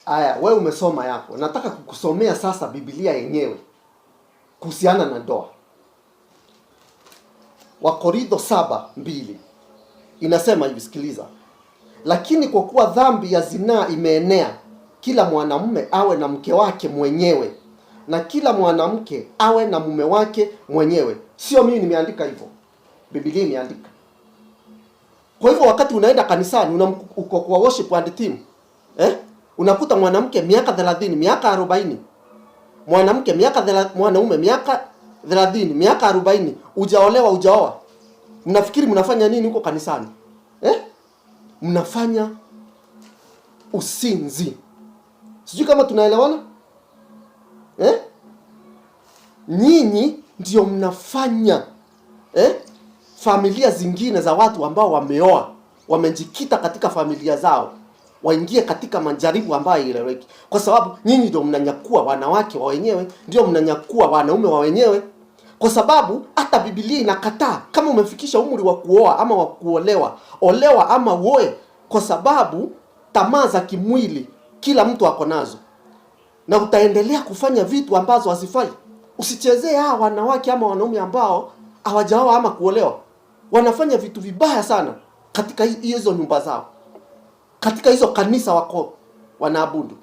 Aya, wewe umesoma yako. Nataka kukusomea sasa Biblia yenyewe kuhusiana na ndoa. Wakorintho 7:2 inasema hivi, sikiliza. Lakini kwa kuwa dhambi ya zinaa imeenea, kila mwanamume awe na mke wake mwenyewe, na kila mwanamke awe na mume wake mwenyewe. Sio mimi nimeandika hivyo, Biblia imeandika. Kwa hivyo wakati unaenda kanisani, uko kwa worship and team, unakuta mwanamke miaka 30, miaka 40, mwanamke mwanaume miaka 30, miaka 40, hujaolewa, hujaoa. Mnafikiri mnafanya nini huko kanisani? Mnafanya usinzi. Sijui kama tunaelewana? Nyinyi ndio mnafanya familia zingine za watu ambao wameoa, wamejikita katika familia zao, waingie katika majaribu ambayo ileweki. Kwa sababu nyinyi ndio mnanyakua wanawake wa wenyewe, ndio mnanyakua wanaume wa wenyewe. Kwa sababu hata Biblia inakataa kama umefikisha umri wa kuoa ama wa kuolewa, olewa ama uoe, kwa sababu tamaa za kimwili kila mtu ako nazo. Na utaendelea kufanya vitu ambazo hazifai. Usichezee hawa wanawake ama wanaume ambao hawajaoa ama kuolewa. Wanafanya vitu vibaya sana katika hizo nyumba zao, katika hizo kanisa wako wanaabudu.